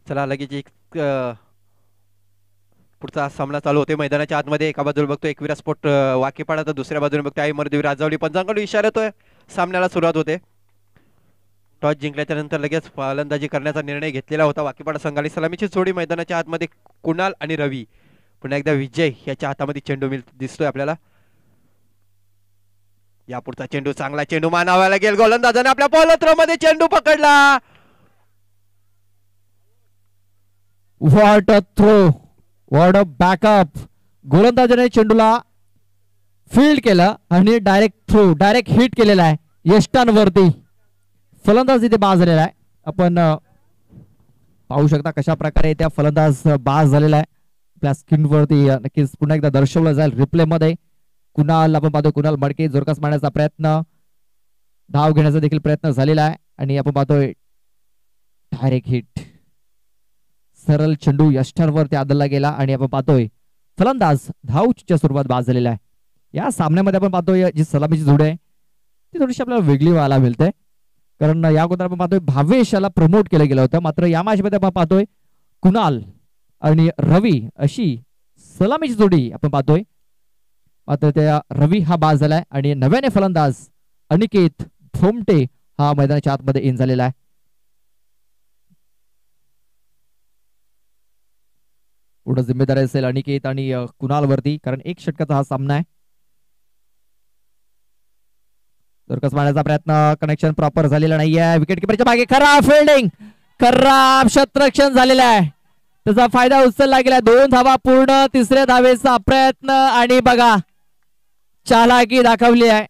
चला लगेच एक पुढचा सामना चालू होते मैदानाच्या आतमध्ये. एका बाजूला बघतो एकविरा स्पोर्ट वाकीपाडा, तर दुसऱ्या बाजूने बघतो आई मरुदेवी राजावली. पंचांकडून इशारा येतोय, सामन्याला सुरुवात होते. टॉस जिंकल्याच्या नंतर लगेच फलंदाजी करण्याचा निर्णय घेतलेला होता वाकीपाडा संघाने. सलामीची जोडी मैदानाच्या आतमध्ये कुणाल आणि रवी. पुन्हा एकदा विजय याच्या हातामध्ये चेंडू दिसतोय आपल्याला. या पुढचा चेंडू, चांगला चेंडू मानावा लागेल. गोलंदाजाने आपल्या पॉलो थ्रो मध्ये चेंडू पकडला. What a throw, what a backup. गोलंदाजाने चेंडूला फील्ड केलं आणि डायरेक्ट थ्रो, डायरेक्ट हिट केलेला आहे यष्टांवरती. फलंदाज इथे बाद झालेला आहे. आपण पाहू शकता कशा प्रकारे त्या फलंदाज बाद झालेला आहे. आपल्या स्क्रीनवरती नक्कीच पुन्हा एकदा दर्शवलं जाईल रिप्ले मध्ये. कुणाल आपण पाहतो, कुणाल मडके जोरकस मारण्याचा प्रयत्न, धाव घेण्याचा देखील प्रयत्न झालेला आहे आणि आपण पाहतोय डायरेक्ट हिट. सरळ चेंडू यष्टांवरती आदळला गेला आणि आपण पाहतोय फलंदाज धावच्या स्वरूपात बाद झालेला आहे. या सामन्यामध्ये आपण पाहतोय जी सलामीची जोड आहे ती थोडीशी आपल्याला वेगळी व्हायला मिळते. कारण या अगोदर आपण पाहतोय भावेश याला प्रमोट केलं गेलं होतं, मात्र या मॅच मध्ये आपण पाहतोय कुणाल आणि रवी अशी सलामीची जोडी आपण पाहतोय. मात्र त्या रवी हा बाद झालाय आणि नव्याने फलंदाज अनिकेत भोमटे हा मैदानाच्या आतमध्ये इन झालेला आहे. पुढे जिम्मेदारी असेल अनिकेत आणि कुणाल वरती, कारण एक षटकाचा हा सामना आहे. जोरकस मारण्याचा प्रयत्न, कनेक्शन प्रॉपर झालेला नाहीये. विकेट किपरच्या मागे खराब फिल्डिंग, खराब क्षेत्ररक्षण झालेलं आहे. त्याचा फायदा उचलला गेला. 2 धावा पूर्ण, तिसऱ्या धावेचा प्रयत्न आणि बघा चालाकी दाखवली आहे.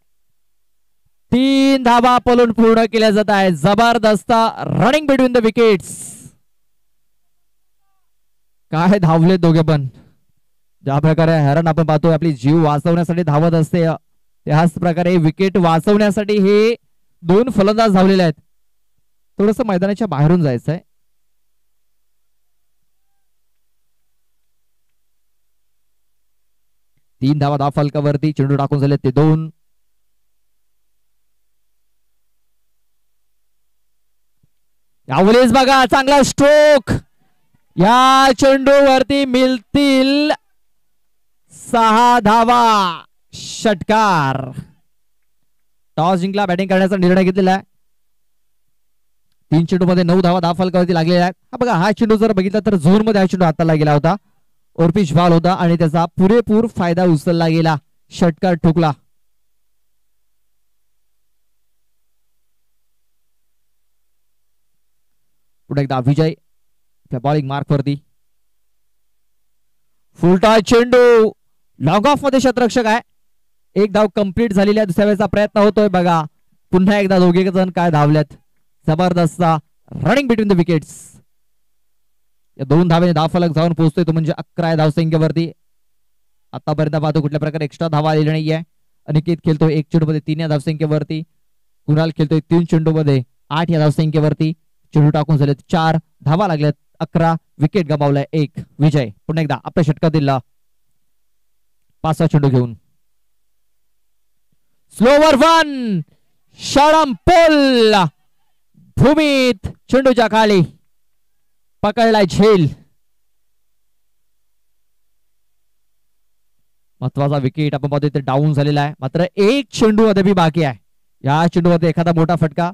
3 धावा पळून पूर्ण केल्या जात आहे. जबरदस्त रनिंग बिटवीन द विकेट्स. काय धावले दोघे पण. ज्या प्रकारे हरण आपण पाहतोय आपली जीव वाचवण्यासाठी धावत असते, त्याच प्रकारे विकेट वाचवण्यासाठी हे 2 फलंदाज धावलेले आहेत. थोडस मैदानाच्या बाहेरून जायचंय. तीन धावा धाव फलकावरती चेंडू टाकून झाले ते 2. यावेळेस बघा चांगला स्ट्रोक. या चेंडूवरती मिळतील 6 धावा. षटकार. टॉस जिंकला, बॅटिंग करण्याचा निर्णय घेतलेला आहे. 3 चेंडू मध्ये 9 धावा धाव फलकावरती लागलेल्या आहेत. हा बघा हा चेंडू जर बघितला तर झोन मध्ये हा चेंडू हाताला गेला होता. ओरपिच बॉल होता आणि त्याचा पुरेपूर फायदा उचलला गेला. षटकार ठोकला. पुढे एकदा विजय बॉलिंग मार्क वरती. फुलटॉस चेंडू लॉग ऑफ मध्ये क्षेत्ररक्षक आहे. एक धाव कंप्लीट झालेली आहे. दुसऱ्या वेळेचा प्रयत्न होतोय. बघा पुन्हा एकदा दोघे जण काय धावल्यात. जबरदस्त रनिंग बिटवीन द विकेट्स. या 2 धावेने धाव फलक जाऊन पोहोचतोय तो म्हणजे 11 धावसंख्येवरती. आतापर्यंत पाहतो कुठल्या प्रकारे एक्स्ट्रा धावा आलेली नाहीये. अनिकेत खेळतोय 1 चेंडू मध्ये 3 या धावसंख्येवरती. कुणाल खेळतोय 3 चेंडू मध्ये 8 या धावसंख्येवरती. चेंडू टाकून झाले 4 धावा लागल्यात. 11 विकेट गमावलाय 1. विजय पुन्हा एकदा आपल्या षटकातील 5वा चेंडू घेऊन स्लोवर 1 शॉर्ट पोल भूमीत चेंडूच्या खाली पकडलाय झेल. महत्वाचा विकेट आपण पाहतोय ते डाऊन झालेला आहे. मात्र 1 चेंडू अद्याप बाकी आहे. या चेंडूमध्ये एखादा मोठा फटका.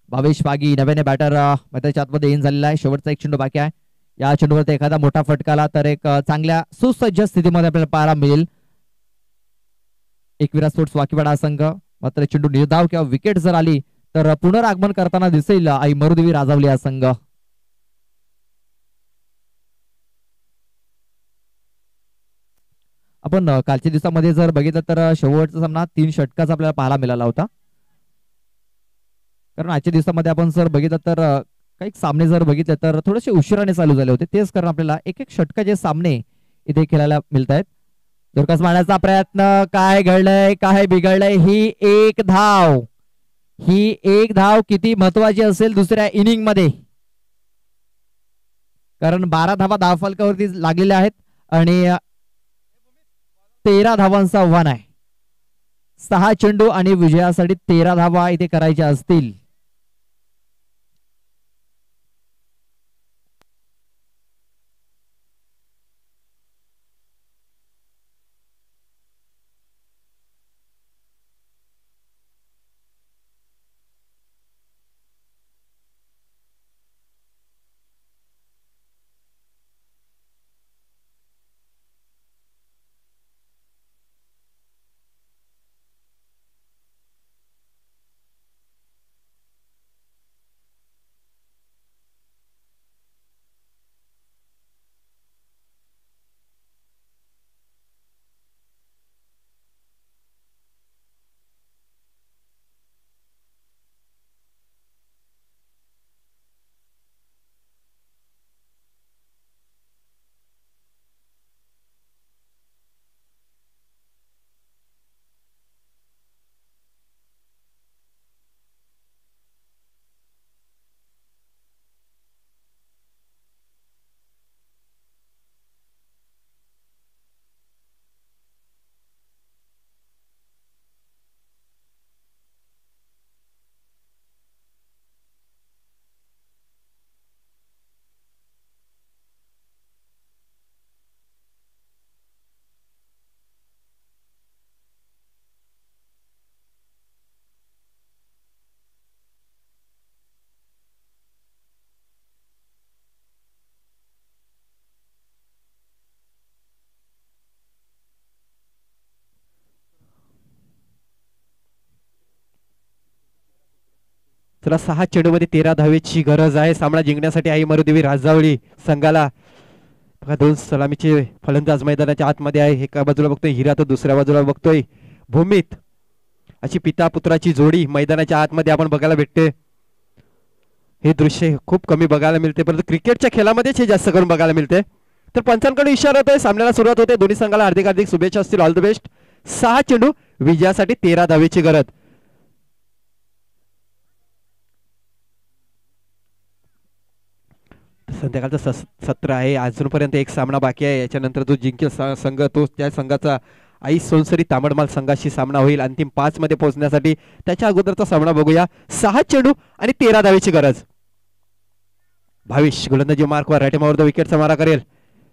भावेश पागी नव्याने बॅटर मैदानाच्या आतमध्ये इन झालेला आहे. शेवटचा 1 चेंडू बाकी आहे. या चेंडूवरती एखादा मोठा फटका आला तर एक चांगल्या सुसज्ज स्थितीमध्ये आपल्याला पाहायला मिळेल एकविरा स्पोर्ट्स वाकीपाडा संघ. मात्र चेंडू निर्धाव किंवा विकेट जर आली तर पुनरागमन करताना दिसेल आई मरुदेवी राजावली हा संघ. आपण कालच्या दिवसामध्ये जर बघितलं तर शेवटचा सामना 3 षटकाचा आपल्याला पाहायला मिळाला होता. कारण आजच्या दिवसामध्ये आपण जर बघितलं तर काही सामने जर बघितले तर थोडेसे उशिराने चालू झाले होते. तेच कारण आपल्याला एक षटकाचे सामने इथे खेळायला मिळत आहेत. जोरकस मारण्याचा प्रयत्न. काय घडलंय, काय बिघडलंय. ही 1 धाव, ही 1 धाव किती महत्वाची असेल दुसऱ्या इनिंग मध्ये. कारण 12 धावा धाव फलकावरती लागलेल्या आहेत आणि 13 धावांचा आव्हान आहे. 6 चेंडू आणि विजयासाठी 13 धावा इथे करायच्या असतील. चला 6 चेंडूमध्ये 13 धावेची गरज आहे सामना जिंकण्यासाठी आई मरुदेवी राजावळी संघाला. बघा 2 सलामीचे फलंदाज मैदानाच्या आतमध्ये आहे. एका बाजूला बघतोय हिरा तर दुसऱ्या बाजूला बघतोय भूमित. अशी पिता पुत्राची जोडी मैदानाच्या आतमध्ये आपण बघायला भेटते. हे दृश्य खूप कमी बघायला मिळते परंतु क्रिकेटच्या खेळामध्येच हे जास्त करून बघायला मिळते. तर पंचांकडे इशारा होतोय सामन्याला सुरुवात होते. दोन्ही संघाला हार्दिक हार्दिक शुभेच्छा असतील. All the best. 6 चेंडू विजयासाठी 13 धावेची गरज. संध्याकाळचं सत्र आहे. अजूनपर्यंत एक सामना बाकी आहे. याच्यानंतर जो जिंकेल संघ तो त्या संघाचा आई सोनसरी तांबडमाल संघाशी सामना होईल अंतिम 5 मध्ये पोहोचण्यासाठी. त्याच्या अगोदरचा सामना बघूया. 6 चेंडू आणि 13 धावेची गरज. भाविश गोलंदाजी मार्कवर राईटमावर विकेटचा मारा करेल.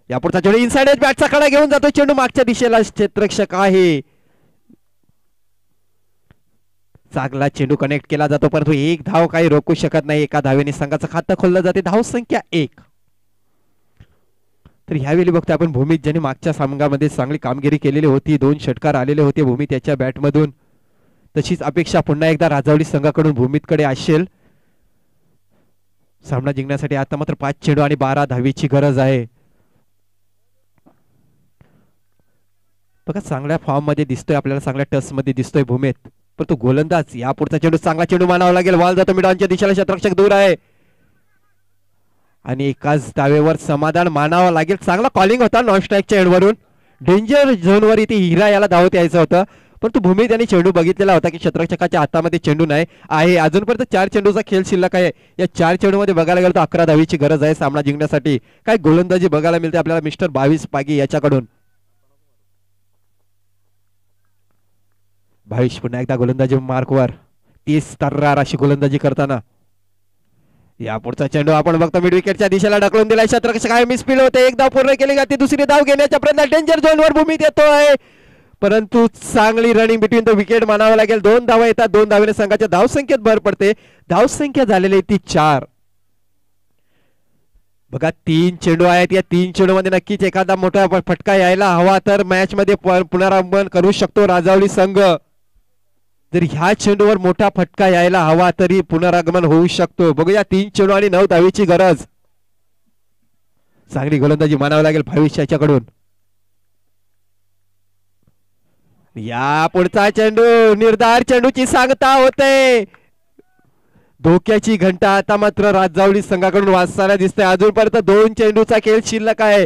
यापुढचा चेंडू इनसाइड एज बॅटचा कडा घेऊन जातो. चेंडू मागच्या दिशेला क्षेत्ररक्षक आहे. चांगला चेंडू कनेक्ट केला जातो परंतु एक धाव काही रोखू शकत नाही. एका धावेने संघाचं खातं खोललं जाते. धाव संख्या 1. तर ह्यावेळी बघतो आपण भूमित ज्याने मागच्या सामन्यामध्ये चांगली कामगिरी केलेली होती. 2 षटकार आलेले होते भूमित याच्या बॅटमधून. तशीच अपेक्षा पुन्हा एकदा राजावली संघाकडून भूमितकडे असेल. सामना जिंकण्यासाठी आता मात्र 5 चेंडू आणि 12 धावेची गरज आहे. बघा चांगल्या फॉर्म मध्ये दिसतोय आपल्याला. चांगल्या टच मध्ये दिसतोय भूमित. पण तो गोलंदाज या पुढचा चेंडू चांगला चेंडू मानावा लागेल. बॉल जातो मिडॉनच्या दिशेला. क्षेत्ररक्षक दूर आहे आणि एकाच धावेवर समाधान मानावं लागेल. चांगला कॉलिंग होता नॉन स्ट्राईकच्या एंडवरून. डेंजर झोनवर इथे हिरा याला धावत यायचं होतं परंतु भूमी त्यांनी चेंडू बघितलेला होता की क्षेत्ररक्षकाच्या हातामध्ये चेंडू नाही आहे. अजूनपर्यंत 4 चेंडूचा खेळ शिल्लक आहे. या 4 चेंडूमध्ये बघायला गेलो तर 11 धावेची गरज आहे सामना जिंकण्यासाठी. काय गोलंदाजी बघायला मिळते आपल्याला मिस्टर 22 पागी याच्याकडून. भाविश पुन्हा एकदा गोलंदाजी मार्कवर. 30 तर्रार अशी गोलंदाजी करताना. या पुढचा चेंडू आपण बघतो मिड विकेटच्या दिशेला ढकलून दिला. क्षेत्ररक्षक काय मिसफील्ड होते. एक धाव पूर्ण केली जाते. दुसरी धाव घेण्याच्या प्रयत्न डेंजर झोनवर भूमित येतोय परंतु चांगली रनिंग बिटवीन द विकेट मानावं लागेल. 2 धावा येतात. 2 धावेने संघाच्या धावसंख्येत भर पडते. धावसंख्या झालेली ती 4. बघा 3 चेंडू आहेत. या 3 चेंडू मध्ये नक्कीच एखादा मोठा फटका यायला हवा तर मॅच मध्ये पुनरागमन करू शकतो राजावली संघ. जर ह्या चेंडूवर मोठा फटका यायला हवा तरी पुनरागमन होऊ शकतो. बघूया 3 चेंडू आणि 9 धावेची गरज. चांगली गोलंदाजी मानावं लागेल भाविश याच्याकडून. या पुढचा चेंडू निर्धार चेंडूची सांगता होते. धोक्याची घंटा आता मात्र राजावली संघाकडून वाजताना दिसते. अजूनपर्यंत 2 चेंडूचा खेळ शिल्लक आहे.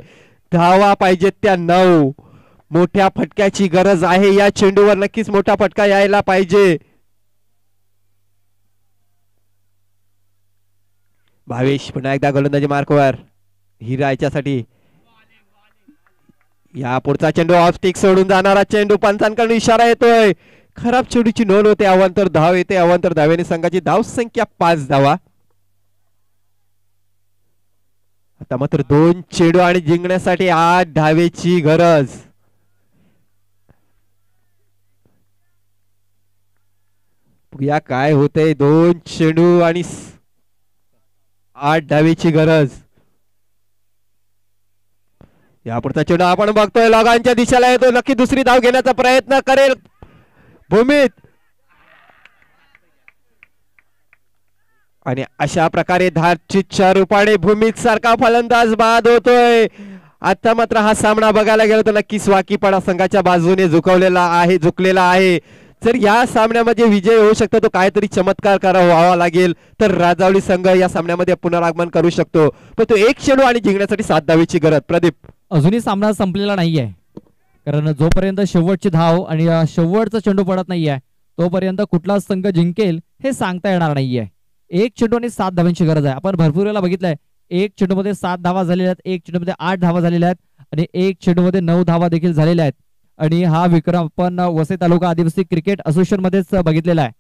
धावा पाहिजेत त्या 9. मोठ्या फटक्याची गरज आहे. या चेंडूवर नक्कीच मोठा फटका यायला पाहिजे. भावेश पुन्हा एकदा गोलंदाजी मार्कवर. हिरा याच्यासाठी. या पुढचा चेंडू ऑफ स्टिक सोडून जाणारा चेंडू. पंचांकडून इशारा येतोय. खराब चेंडूची नोंद होते. अवांतर धाव येते. अवांतर धावेने संघाची धाव संख्या 5 धावा. आता मात्र 2 चेंडू आणि जिंकण्यासाठी 8 धावेची गरज. या काय होतंय. 2 चेंडू आणि 8 धावेची गरज. या पुढचा चेंडू आपण बघतोय लॉगांच्या दिशेला येतो. नक्की दुसरी धाव घेण्याचा प्रयत्न करेल भूमित आणि अशा प्रकारे धारचीच्या रूपाने भूमित सारखा फलंदाज बाद होतोय. आता मात्र हा सामना बघायला गेलो तर नक्कीच वाकीपाडा संघाच्या बाजूने झुकलेला आहे. जर या सामन्यामध्ये विजय होऊ शकतो तो काहीतरी चमत्कार व्हावा लागेल तर राजावली संघ या सामन्यामध्ये पुनरागमन करू शकतो. पण तो 1 चेंडू आणि जिंकण्यासाठी 7 धावेची गरज. प्रदीप अजूनही सामना संपलेला नाहीये कारण जोपर्यंत शेवटची धाव आणि शेवटचा चेंडू पडत नाहीये तोपर्यंत कुठला संघ जिंकेल हे सांगता येणार नाहीये. 1 चेंडू आणि 7 धावांची गरज आहे. आपण भरपूर वेळेला बघितलंय 1 चेंडू मध्ये 7 धावा झालेल्या आहेत. 1 चेंडू मध्ये 8 धावा झालेल्या आहेत आणि 1 चेंडू मध्ये 9 धावा देखील झालेल्या आहेत. आणि हा विक्रम आपण वसई तालुका आदिवासी क्रिकेट असोसिएशन मध्येच बघितलेला आहे.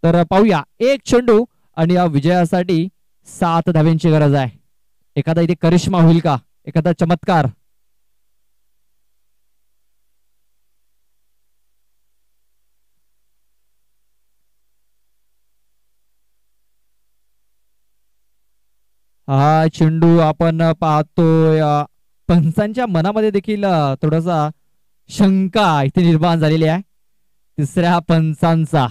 तर पाहूया 1 चेंडू आणि या विजयासाठी 7 धाव्यांची गरज आहे. एखादा इथे करिश्मा होईल का. एखादा चमत्कार. हा चेंडू आपण पाहतोय. पंचांच्या मनामध्ये देखील थोडासा शंका इथे निर्माण झालेली आहे. 3ऱ्या पंचांचा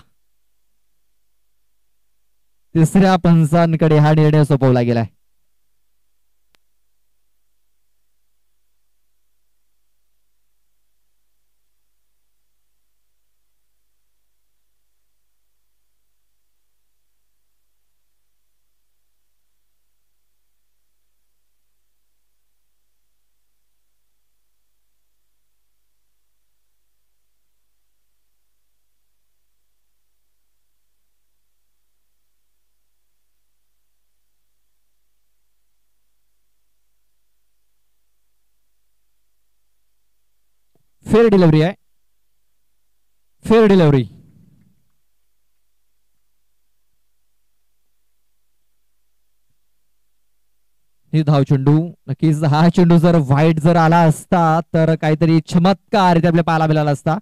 तिसऱ्या पंचांकडे हा निर्णय सोपवला गेलाय. फेअर डिलिव्हरी आहे. Fair delivery. ही धाव चेंडू नक्कीच. हा चेंडू जर वाईट जर आला असता तर काहीतरी चमत्कार इथे आपल्या पाहायला मिळाला असता.